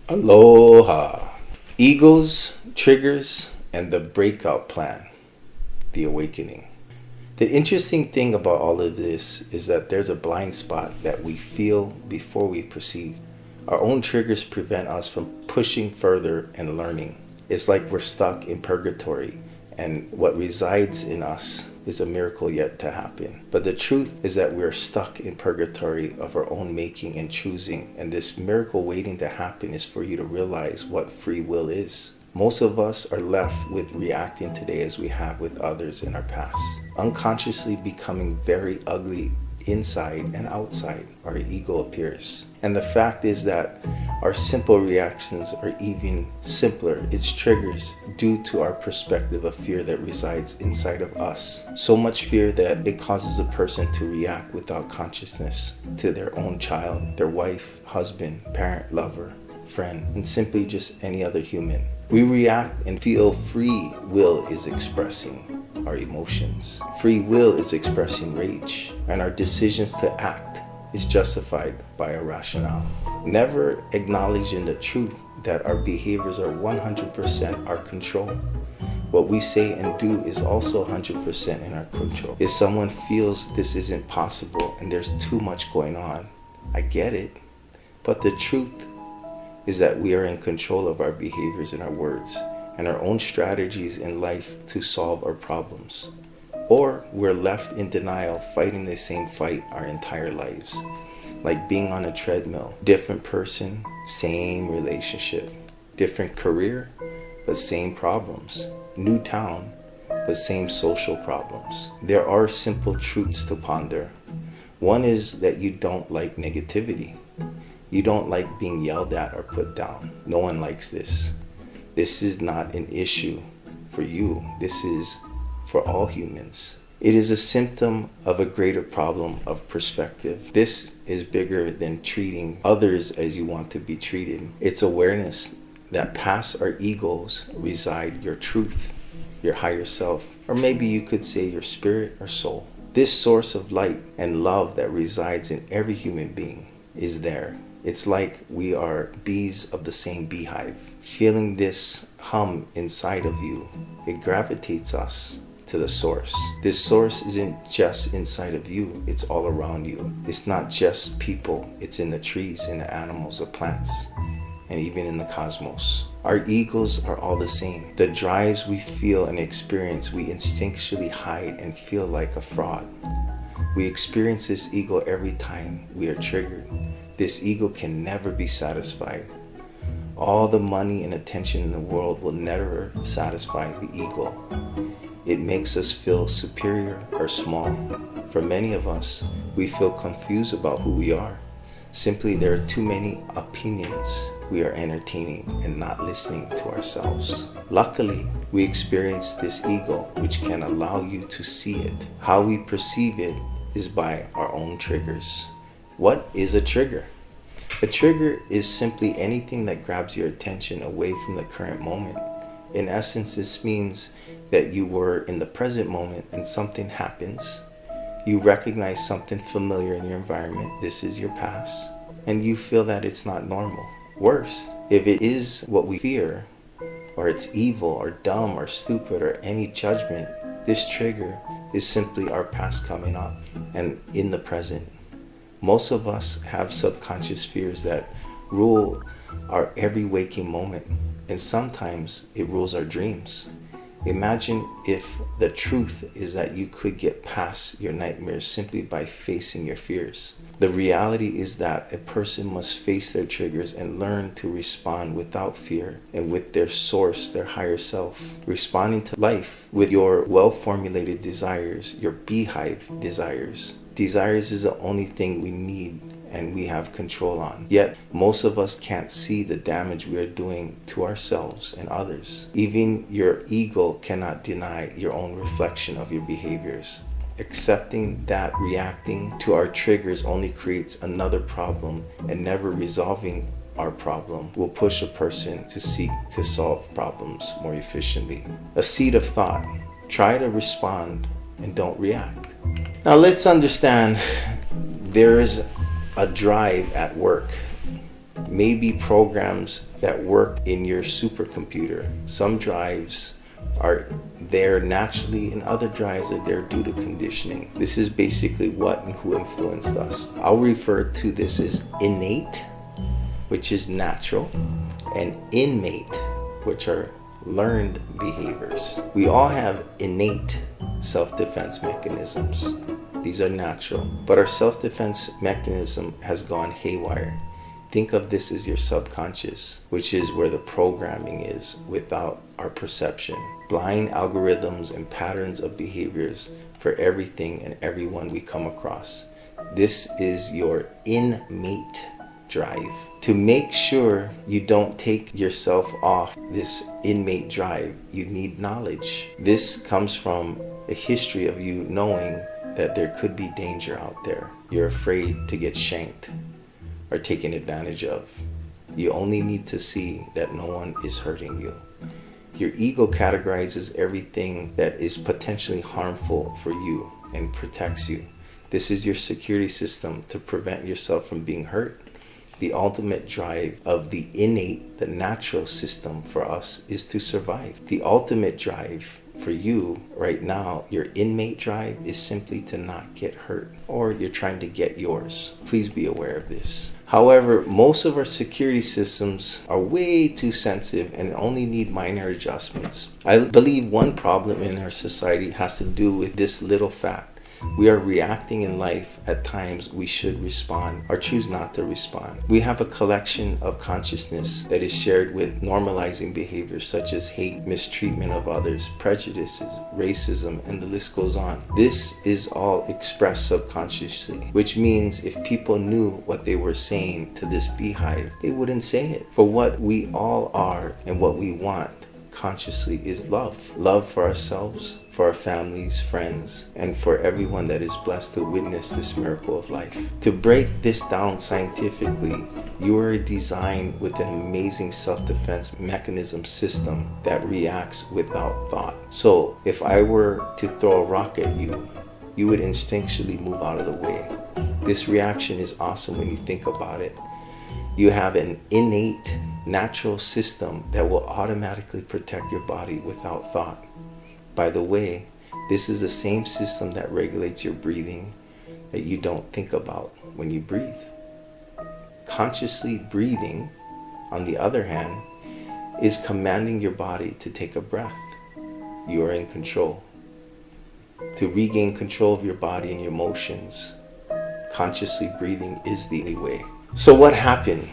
Aloha. Egos, triggers, and the breakout plan. The awakening. The interesting thing about all of this is that there's a blind spot that we feel before we perceive. Our own triggers prevent us from pushing further and learning. It's like we're stuck in purgatory, and what resides in us is a miracle yet to happen. But the truth is that we're stuck in purgatory of our own making and choosing, and this miracle waiting to happen is for you to realize what free will is. Most of us are left with reacting today as we have with others in our past, unconsciously becoming very ugly inside and outside. Our ego appears. And the fact is that our simple reactions are even simpler. It's triggers due to our perspective of fear that resides inside of us. So much fear that it causes a person to react without consciousness to their own child, their wife, husband, parent, lover, friend, and simply just any other human. We react and feel free will is expressing our emotions. Free will is expressing rage, and our decisions to act is justified by our rationale. Never acknowledging the truth that our behaviors are 100% our control. What we say and do is also 100% in our control. If someone feels this isn't possible and there's too much going on, I get it. But the truth is that we are in control of our behaviors and our words and our own strategies in life to solve our problems. Or we're left in denial, fighting the same fight our entire lives. Like being on a treadmill. Different person, same relationship. Different career, but same problems. New town, but same social problems. There are simple truths to ponder. One is that you don't like negativity. You don't like being yelled at or put down. No one likes this. This is not an issue for you. This is for all humans. It is a symptom of a greater problem of perspective. This is bigger than treating others as you want to be treated. It's awareness that past our egos reside your truth, your higher self, or maybe you could say your spirit or soul. This source of light and love that resides in every human being is there. It's like we are bees of the same beehive. Feeling this hum inside of you, it gravitates us to the source. This source isn't just inside of you, it's all around you. It's not just people, it's in the trees, in the animals, the plants, and even in the cosmos. Our egos are all the same. The drives we feel and experience, we instinctually hide and feel like a fraud. We experience this ego every time we are triggered. This ego can never be satisfied. All the money and attention in the world will never satisfy the ego. It makes us feel superior or small. For many of us, we feel confused about who we are. Simply, there are too many opinions we are entertaining and not listening to ourselves. Luckily, we experience this ego, which can allow you to see it. How we perceive it is by our own triggers. What is a trigger? A trigger is simply anything that grabs your attention away from the current moment. In essence, this means that you were in the present moment and something happens. You recognize something familiar in your environment. This is your past. And you feel that it's not normal. Worse, if it is what we fear, or it's evil or dumb or stupid or any judgment, this trigger is simply our past coming up and in the present. Most of us have subconscious fears that rule our every waking moment, and sometimes it rules our dreams. Imagine if the truth is that you could get past your nightmares simply by facing your fears. The reality is that a person must face their triggers and learn to respond without fear and with their source, their higher self. Responding to life with your well-formulated desires, your beehive desires. Desires is the only thing we need and we have control on. Yet, most of us can't see the damage we are doing to ourselves and others. Even your ego cannot deny your own reflection of your behaviors. Accepting that reacting to our triggers only creates another problem, and never resolving our problem will push a person to seek to solve problems more efficiently. A seed of thought. Try to respond and don't react. Now let's understand there is a drive at work maybe programs that work in your supercomputer. Some drives are there naturally and other drives are there due to conditioning. This is basically what and who influenced us. I'll refer to this as innate, which is natural, and innate, which are learned behaviors. We all have innate self-defense mechanisms. These are natural, but our self-defense mechanism has gone haywire. Think of this as your subconscious, which is where the programming is without our perception. Blind algorithms and patterns of behaviors for everything and everyone we come across. This is your innate drive. To make sure you don't take yourself off this innate drive, you need knowledge. This comes from a history of you knowing that there could be danger out there. You're afraid to get shanked or taken advantage of. You only need to see that no one is hurting you. Your ego categorizes everything that is potentially harmful for you and protects you. This is your security system to prevent yourself from being hurt. The ultimate drive of the innate, the natural system for us is to survive. The ultimate drive for you right now, your innate drive, is simply to not get hurt, or you're trying to get yours. Please be aware of this. However, most of our security systems are way too sensitive and only need minor adjustments. I believe one problem in our society has to do with this little fact. We are reacting in life at times we should respond or choose not to respond. We have a collection of consciousness that is shared with normalizing behaviors such as hate, mistreatment of others, prejudices, racism, and the list goes on. This is all expressed subconsciously, which means if people knew what they were saying to this beehive, they wouldn't say it. For what we all are and what we want consciously is love. Love for ourselves, for our families, friends, and for everyone that is blessed to witness this miracle of life. To break this down scientifically, you are designed with an amazing self-defense mechanism system that reacts without thought. So if I were to throw a rock at you, you would instinctually move out of the way. This reaction is awesome when you think about it. You have an innate, natural system that will automatically protect your body without thought. By the way, this is the same system that regulates your breathing that you don't think about when you breathe. Consciously breathing, on the other hand, is commanding your body to take a breath. You are in control. To regain control of your body and your emotions, consciously breathing is the only way. So what happened?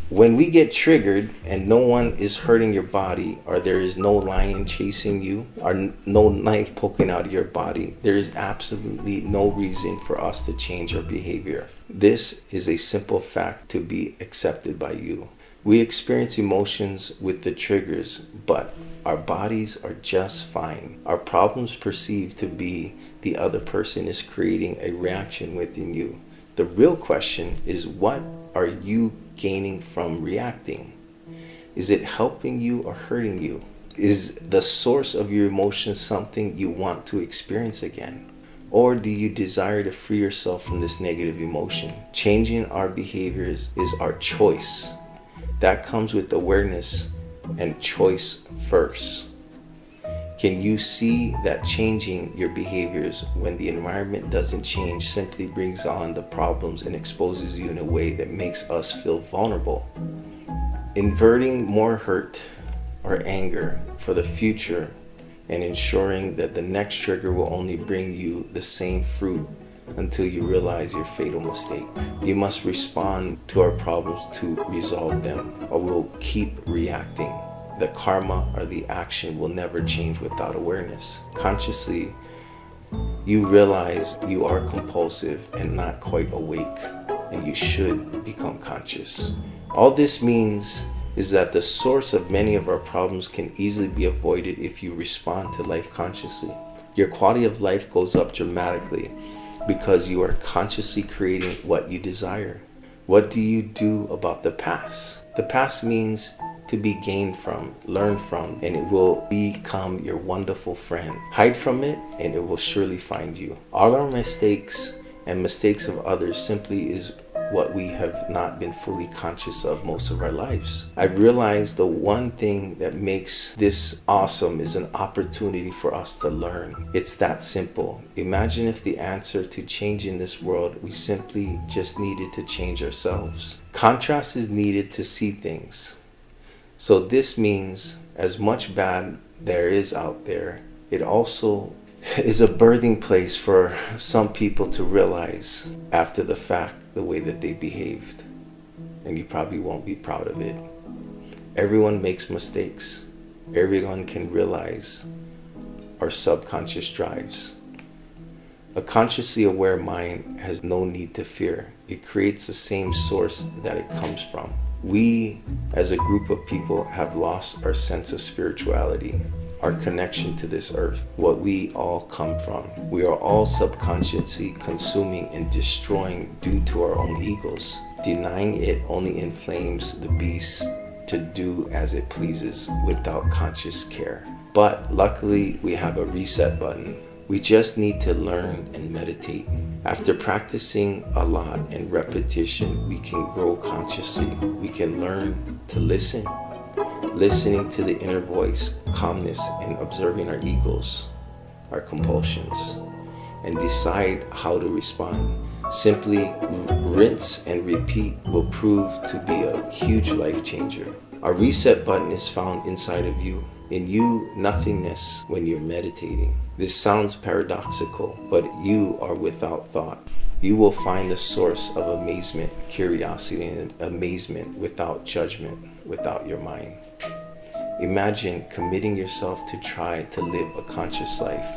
When we get triggered and no one is hurting your body, or there is no lion chasing you, or no knife poking out of your body, there is absolutely no reason for us to change our behavior. This is a simple fact to be accepted by you. We experience emotions with the triggers, but our bodies are just fine. Our problems perceived to be the other person is creating a reaction within you. The real question is, what are you gaining from reacting? Is it helping you or hurting you? Is the source of your emotions something you want to experience again? Or do you desire to free yourself from this negative emotion? Changing our behaviors is our choice. That comes with awareness and choice first. Can you see that changing your behaviors when the environment doesn't change simply brings on the problems and exposes you in a way that makes us feel vulnerable? Inverting more hurt or anger for the future and ensuring that the next trigger will only bring you the same fruit until you realize your fatal mistake. You must respond to our problems to resolve them, or we'll keep reacting. The karma or the action will never change without awareness. Consciously, you realize you are compulsive and not quite awake, and you should become conscious. All this means is that the source of many of our problems can easily be avoided if you respond to life consciously. Your quality of life goes up dramatically because you are consciously creating what you desire. What do you do about the past? The past means to be gained from, learn from, and it will become your wonderful friend. Hide from it and it will surely find you. All our mistakes and mistakes of others simply is what we have not been fully conscious of most of our lives. I realized the one thing that makes this awesome is an opportunity for us to learn. It's that simple. Imagine if the answer to changing this world, we simply just needed to change ourselves. Contrast is needed to see things. So this means as much bad there is out there, it also is a birthing place for some people to realize after the fact the way that they behaved. And you probably won't be proud of it. Everyone makes mistakes. Everyone can realize our subconscious drives. A consciously aware mind has no need to fear. It creates the same source that it comes from. We, as a group of people, have lost our sense of spirituality, our connection to this earth, what we all come from. We are all subconsciously consuming and destroying due to our own egos. Denying it only inflames the beast to do as it pleases without conscious care. But luckily, we have a reset button. We just need to learn and meditate. After practicing a lot and repetition, we can grow consciously. We can learn to listen. Listening to the inner voice, calmness, and observing our egos, our compulsions, and decide how to respond. Simply rinse and repeat will prove to be a huge life changer. Our reset button is found inside of you. In you, nothingness when you're meditating. This sounds paradoxical, but you are without thought. You will find the source of amazement, curiosity, and amazement without judgment, without your mind. Imagine committing yourself to try to live a conscious life.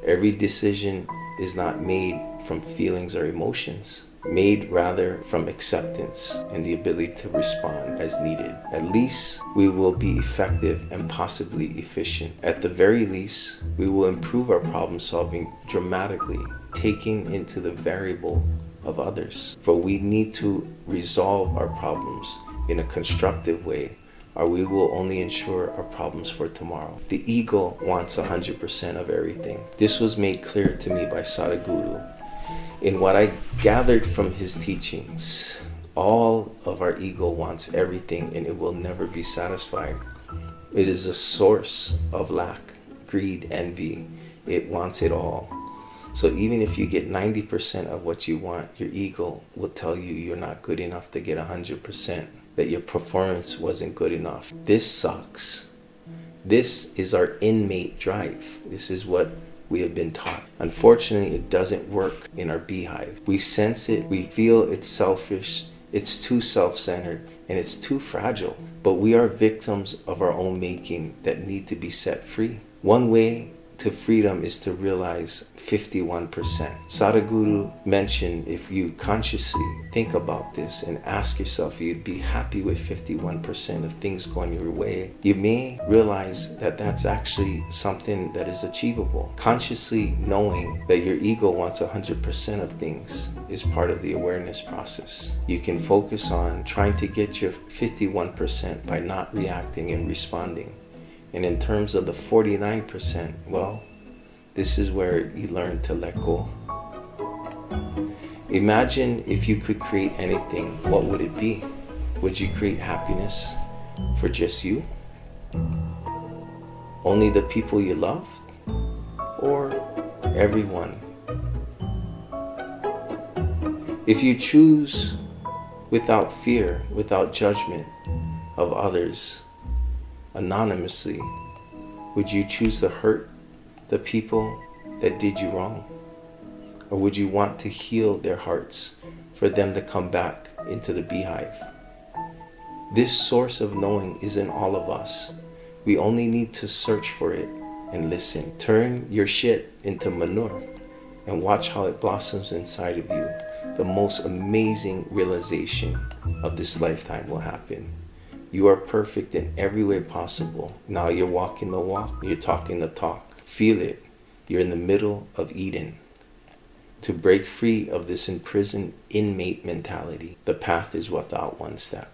Every decision is not made from feelings or emotions, made rather from acceptance and the ability to respond as needed. At least we will be effective and possibly efficient. At the very least, we will improve our problem solving dramatically, taking into the variable of others. For we need to resolve our problems in a constructive way, or we will only ensure our problems for tomorrow. The ego wants 100% of everything. This was made clear to me by Sadhguru. In what I gathered from his teachings, all of our ego wants everything and it will never be satisfied. It is a source of lack, greed, envy. It wants it all. So even if you get 90% of what you want, your ego will tell you you're not good enough to get 100%, that your performance wasn't good enough. This sucks. This is our innate drive. This is what we have been taught. Unfortunately, it doesn't work in our beehive. We sense it, we feel it's selfish, it's too self-centered, and it's too fragile. But we are victims of our own making that need to be set free. One way to freedom is to realize 51%. Sadhguru mentioned if you consciously think about this and ask yourself, you'd be happy with 51% of things going your way. You may realize that that's actually something that is achievable. Consciously knowing that your ego wants 100% of things is part of the awareness process. You can focus on trying to get your 51% by not reacting and responding. And in terms of the 49%, well, this is where you learn to let go. Imagine if you could create anything, what would it be? Would you create happiness for just you? Only the people you love? Or everyone? If you choose without fear, without judgment of others, anonymously, would you choose to hurt the people that did you wrong? Or would you want to heal their hearts for them to come back into the beehive? This source of knowing is in all of us. We only need to search for it and listen. Turn your shit into manure and watch how it blossoms inside of you. The most amazing realization of this lifetime will happen. You are perfect in every way possible. Now you're walking the walk, you're talking the talk. Feel it. You're in the middle of Eden. To break free of this imprisoned inmate mentality, the path is without one step.